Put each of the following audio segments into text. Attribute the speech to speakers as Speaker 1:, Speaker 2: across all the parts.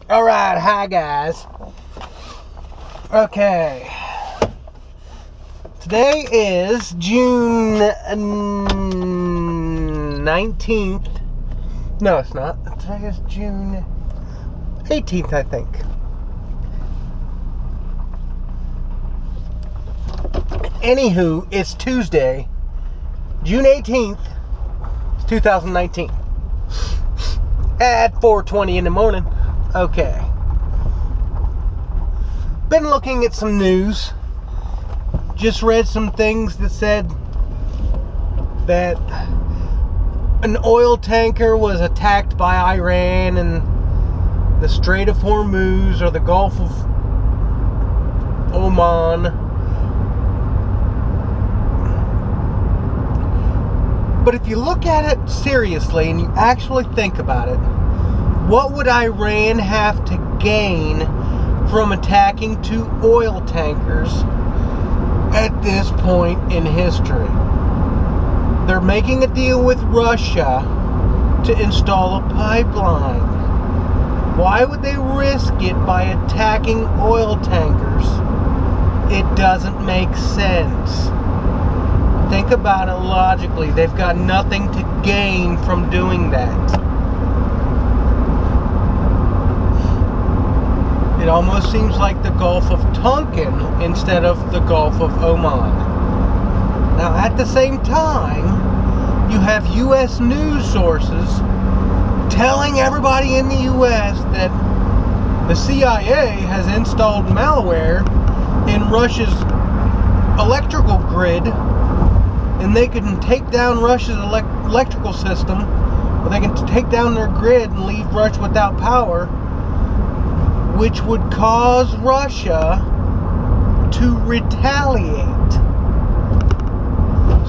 Speaker 1: Alright, hi guys. Okay. Today is June 19th. No, it's not. Today is June 18th, I think. Anywho, it's Tuesday, June 18th, 2019. At 4:20 in the morning. Okay. Been looking at some news. Just read some things that said that an oil tanker was attacked by Iran in the Strait of Hormuz or the Gulf of Oman. But if you look at it seriously and you actually think about it, what would Iran have to gain from attacking two oil tankers at this point in history? They're making a deal with Russia to install a pipeline. Why would they risk it by attacking oil tankers? It doesn't make sense. Think about it logically. They've got nothing to gain from doing that. It almost seems like the Gulf of Tonkin instead of the Gulf of Oman. Now, at the same time, you have U.S. news sources telling everybody in the U.S. that the CIA has installed malware in Russia's electrical grid, and they can take down Russia's electrical system, or they can take down their grid and leave Russia without power, which would cause Russia to retaliate.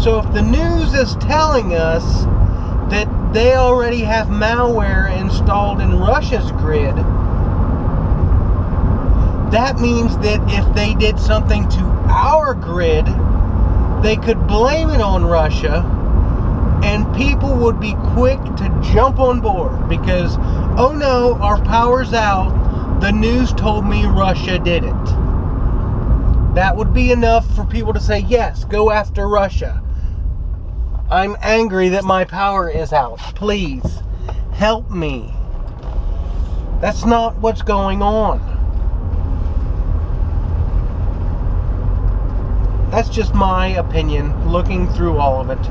Speaker 1: So if the news is telling us that they already have malware installed in Russia's grid, that means that if they did something to our grid, they could blame it on Russia, and people would be quick to jump on board because, oh no, our power's out. The news told me Russia did it. That would be enough for people to say, yes, go after Russia. I'm angry that my power is out. Please, help me. That's not what's going on. That's just my opinion, looking through all of it.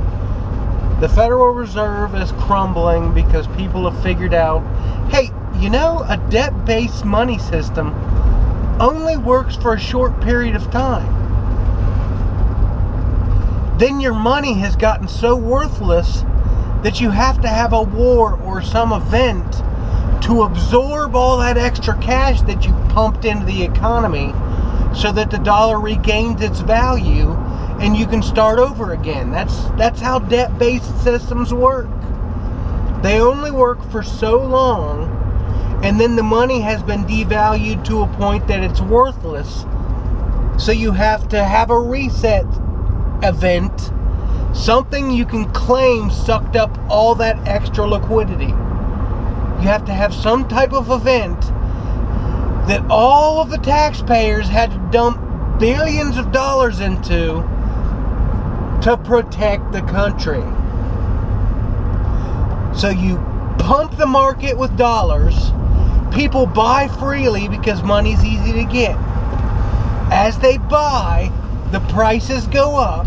Speaker 1: The Federal Reserve is crumbling because people have figured out, hey, you know, a debt-based money system only works for a short period of time. Then your money has gotten so worthless that you have to have a war or some event to absorb all that extra cash that you pumped into the economy so that the dollar regains its value and you can start over again. That's how debt-based systems work. They only work for so long, and then the money has been devalued to a point that it's worthless. So you have to have a reset event. Something you can claim sucked up all that extra liquidity. You have to have some type of event that all of the taxpayers had to dump billions of dollars into to protect the country. So you pump the market with dollars. People buy freely because money's easy to get. As they buy, the prices go up,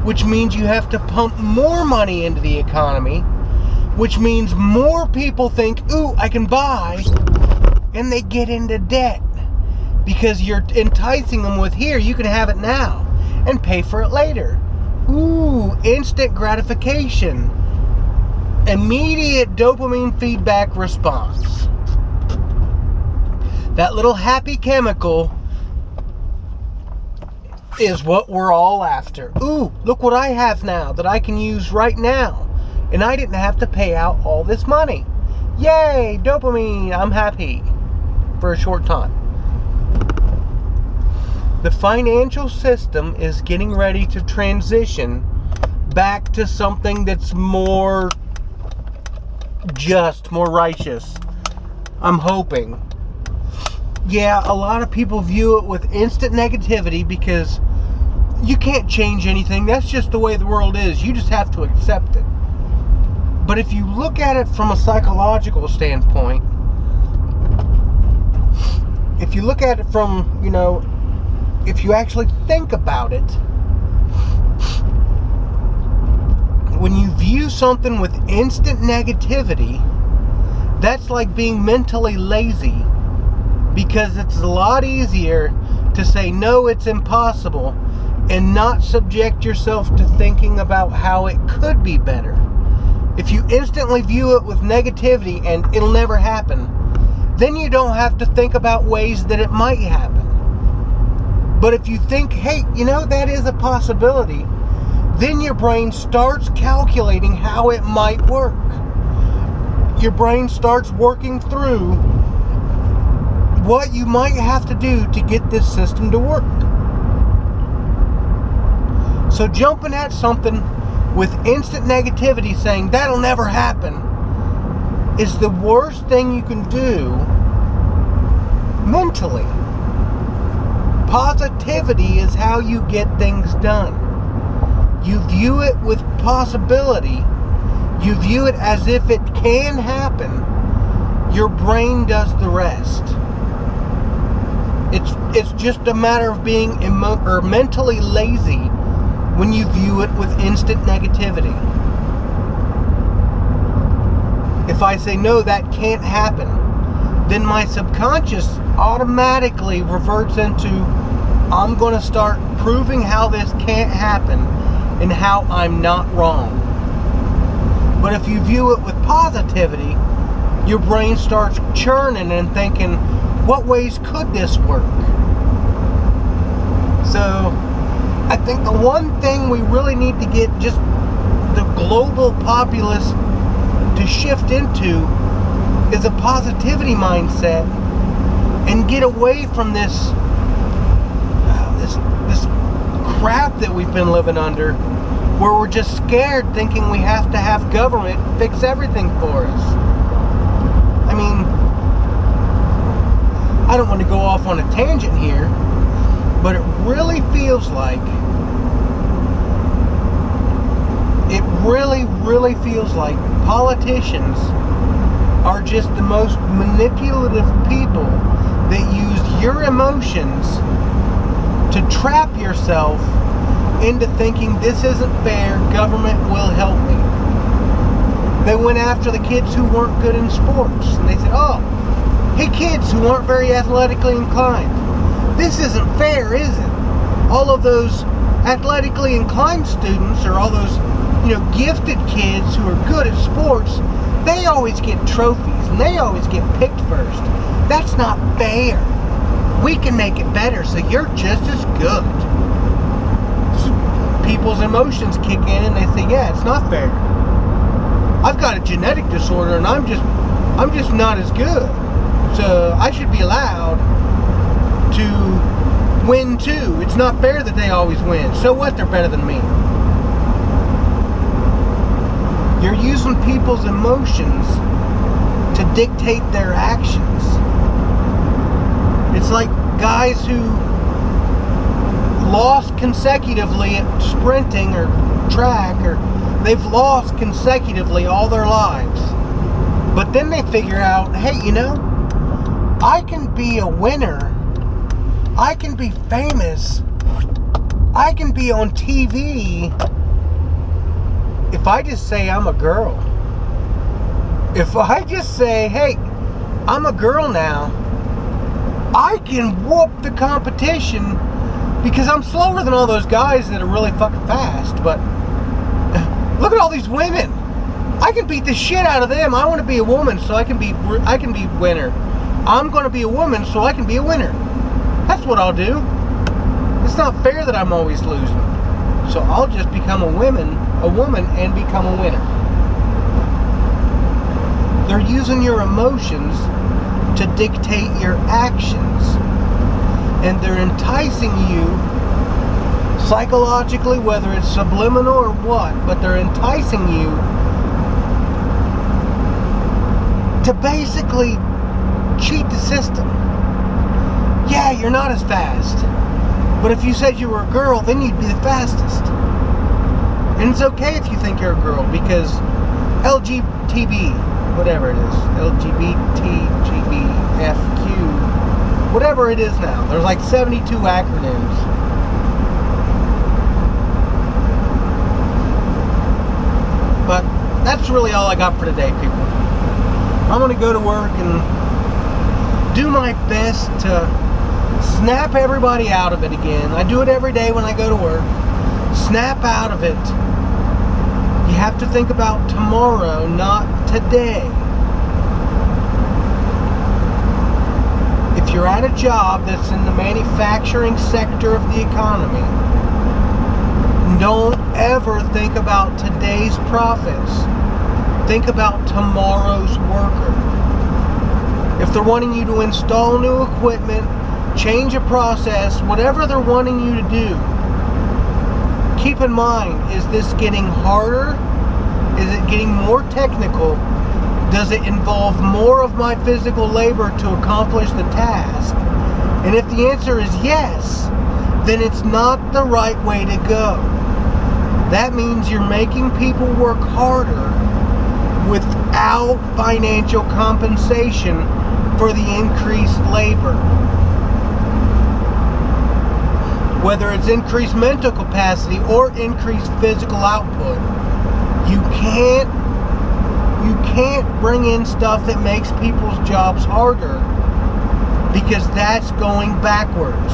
Speaker 1: which means you have to pump more money into the economy, which means more people think, ooh, I can buy, and they get into debt because you're enticing them with, here, you can have it now and pay for it later. Ooh, instant gratification. Immediate dopamine feedback response. That little happy chemical is what we're all after. Ooh, look what I have now that I can use right now. And I didn't have to pay out all this money. Yay, dopamine, I'm happy for a short time. The financial system is getting ready to transition back to something that's more just, more righteous. I'm hoping. Yeah, a lot of people view it with instant negativity because you can't change anything. That's just the way the world is. You just have to accept it. But if you look at it from a psychological standpoint, if you look at it from, if you actually think about it, when you view something with instant negativity, that's like being mentally lazy, because it's a lot easier to say, no, it's impossible, and not subject yourself to thinking about how it could be better. If you instantly view it with negativity and it'll never happen, then you don't have to think about ways that it might happen. But if you think, hey, that is a possibility, then your brain starts calculating how it might work. Your brain starts working through what you might have to do to get this system to work. So jumping at something with instant negativity, saying that'll never happen, is the worst thing you can do mentally. Positivity is how you get things done. You view it with possibility. You view it as if it can happen. Your brain does the rest. It's just a matter of being mentally lazy when you view it with instant negativity. If I say, no, that can't happen, then my subconscious automatically reverts into, I'm going to start proving how this can't happen and how I'm not wrong. But if you view it with positivity, your brain starts churning and thinking, what ways could this work? So I think the one thing we really need to get just the global populace to shift into is a positivity mindset and get away from this crap that we've been living under, where we're just scared thinking we have to have government fix everything for us. I mean, I don't want to go off on a tangent here, but it really feels like politicians are just the most manipulative people that use your emotions to trap yourself into thinking this isn't fair, government will help me. They went after the kids who weren't good in sports, and they said, oh, hey kids who aren't very athletically inclined, this isn't fair, is it? All of those athletically inclined students, or all those gifted kids who are good at sports, they always get trophies and they always get picked first. That's not fair. We can make it better, so you're just as good. So people's emotions kick in and they say, yeah, it's not fair. I've got a genetic disorder and I'm just not as good. So I should be allowed to win too. It's not fair that they always win. So what? They're better than me. You're using people's emotions to dictate their actions. It's like guys who lost consecutively at sprinting or track, or they've lost consecutively all their lives. But then they figure out, hey, I can be a winner. I can be famous. I can be on TV if I just say I'm a girl. If I just say, hey, I'm a girl now, I can whoop the competition because I'm slower than all those guys that are really fucking fast. But look at all these women. I can beat the shit out of them. I want to be a woman so I can be winner. I'm going to be a woman so I can be a winner. That's what I'll do. It's not fair that I'm always losing. So I'll just become a woman and become a winner. They're using your emotions to dictate your actions. And they're enticing you psychologically, whether it's subliminal or what, but they're enticing you to basically you're not as fast. But if you said you were a girl, then you'd be the fastest. And it's okay if you think you're a girl, because LGTB, whatever it is, LGBTGBFQ, whatever it is now. There's like 72 acronyms. But that's really all I got for today, people. I'm going to go to work and do my best to snap everybody out of it again. I do it every day when I go to work. Snap out of it. You have to think about tomorrow, not today. If you're at a job that's in the manufacturing sector of the economy, don't ever think about today's profits. Think about tomorrow's worker. If they're wanting you to install new equipment, change a process, whatever they're wanting you to do, keep in mind, is this getting harder? Is it getting more technical? Does it involve more of my physical labor to accomplish the task? And if the answer is yes, then it's not the right way to go. That means you're making people work harder without financial compensation for the increased labor. Whether it's increased mental capacity or increased physical output, you can't bring in stuff that makes people's jobs harder, because that's going backwards.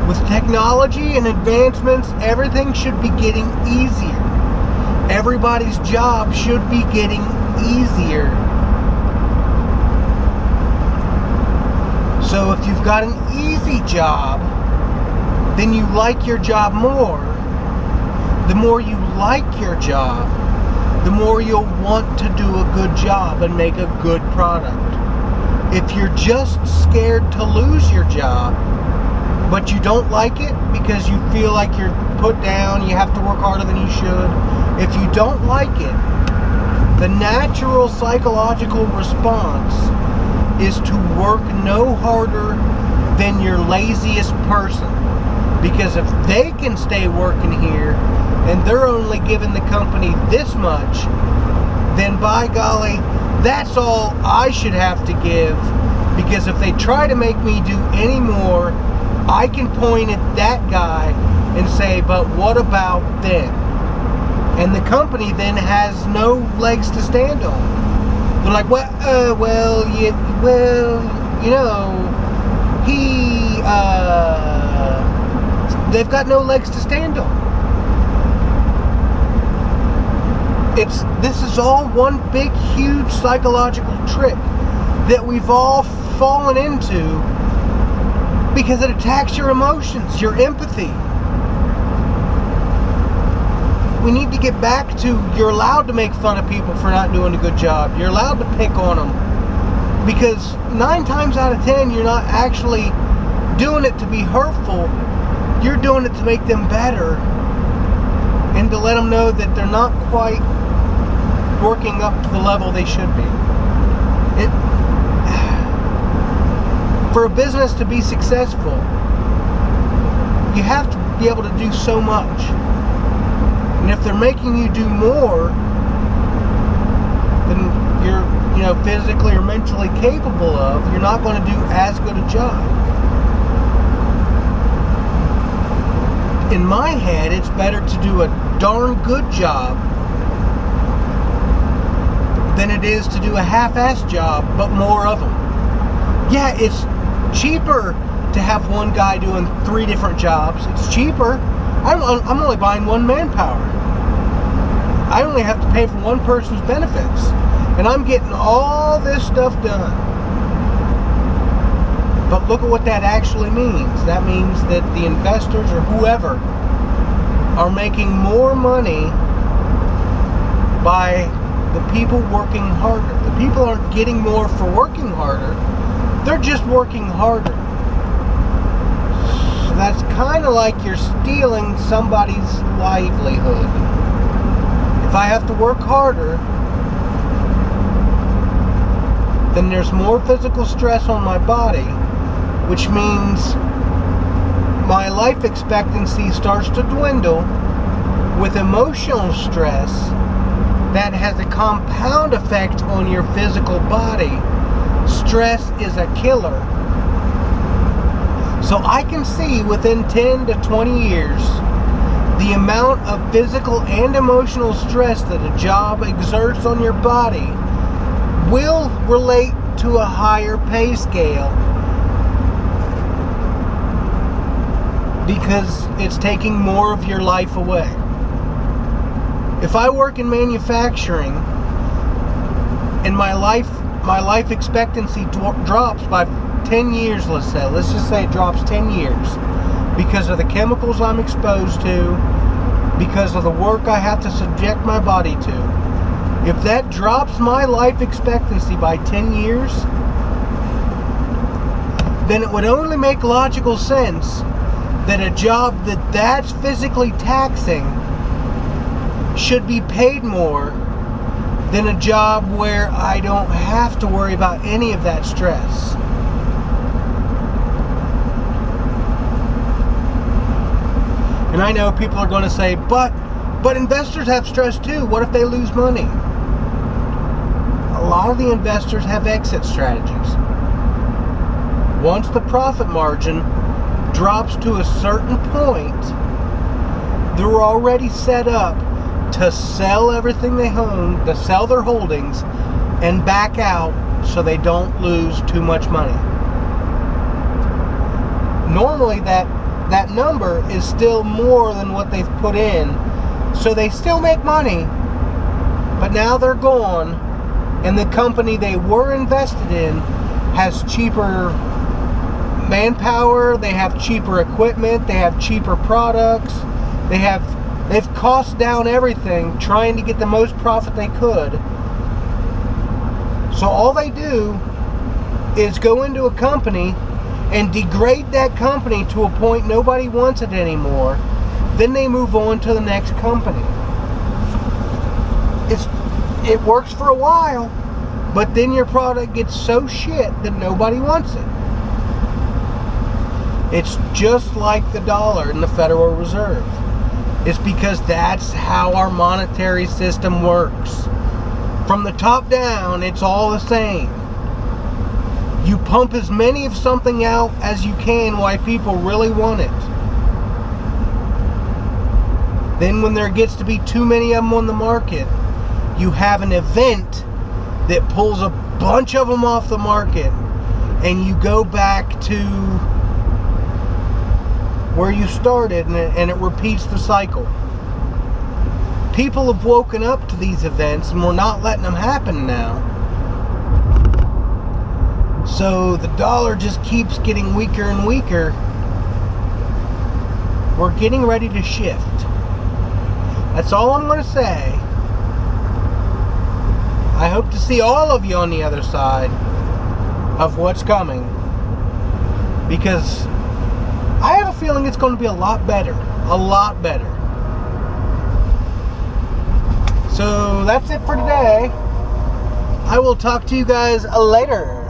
Speaker 1: With technology and advancements, everything should be getting easier. Everybody's job should be getting easier. So if you've got an easy job, then you like your job more. The more you like your job, the more you'll want to do a good job and make a good product. If you're just scared to lose your job, but you don't like it because you feel like you're put down, you have to work harder than you should. If you don't like it, the natural psychological response is to work no harder than your laziest person. Because if they can stay working here and they're only giving the company this much, then by golly, that's all I should have to give. Because if they try to make me do any more, I can point at that guy and say, but what about them? And the company then has no legs to stand on. They're like, they've got no legs to stand on. This is all one big, huge psychological trick that we've all fallen into, because it attacks your emotions, your empathy. We need to get back to, you're allowed to make fun of people for not doing a good job. You're allowed to pick on them. Because 9 times out of 10, you're not actually doing it to be hurtful. You're doing it to make them better. And to let them know that they're not quite working up to the level they should be. For a business to be successful, you have to be able to do so much. And if they're making you do more than you're, physically or mentally capable of, you're not going to do as good a job. In my head, it's better to do a darn good job than it is to do a half-assed job, but more of them. Yeah, it's cheaper to have one guy doing 3 different jobs. It's cheaper. I'm only buying 1 manpower. I only have to pay for one person's benefits, and I'm getting all this stuff done. But look at what that actually means. That means that the investors or whoever are making more money by the people working harder. The people aren't getting more for working harder. They're just working harder. So that's kind of like you're stealing somebody's livelihood. If I have to work harder, then there's more physical stress on my body, which means my life expectancy starts to dwindle with emotional stress that has a compound effect on your physical body. Stress is a killer. So I can see within 10 to 20 years, the amount of physical and emotional stress that a job exerts on your body will relate to a higher pay scale, because it's taking more of your life away. If I work in manufacturing and my life expectancy drops by 10 years, let's just say it drops 10 years because of the chemicals I'm exposed to, because of the work I have to subject my body to. If that drops my life expectancy by 10 years, then it would only make logical sense that a job that's physically taxing should be paid more than a job where I don't have to worry about any of that stress. And I know people are going to say, but investors have stress too. What if they lose money? A lot of the investors have exit strategies. Once the profit margin drops to a certain point, they're already set up to sell everything they own, to sell their holdings, and back out so they don't lose too much money. Normally that number is still more than what they've put in, so they still make money, but now they're gone, and the company they were invested in has cheaper manpower, they have cheaper equipment, they have cheaper products, they've cost down everything trying to get the most profit they could. So all they do is go into a company and degrade that company to a point nobody wants it anymore. Then they move on to the next company. It works for a while, but then your product gets so shit that nobody wants it. It's just like the dollar and the Federal Reserve. It's because that's how our monetary system works. From the top down, it's all the same. You pump as many of something out as you can while people really want it. Then when there gets to be too many of them on the market, you have an event that pulls a bunch of them off the market, and you go back to where you started, and it repeats the cycle. People have woken up to these events, and we're not letting them happen now. So the dollar just keeps getting weaker and weaker. We're getting ready to shift. That's all I'm going to say. I hope to see all of you on the other side of what's coming, because I have a feeling it's going to be a lot better. A lot better. So that's it for today. I will talk to you guys later.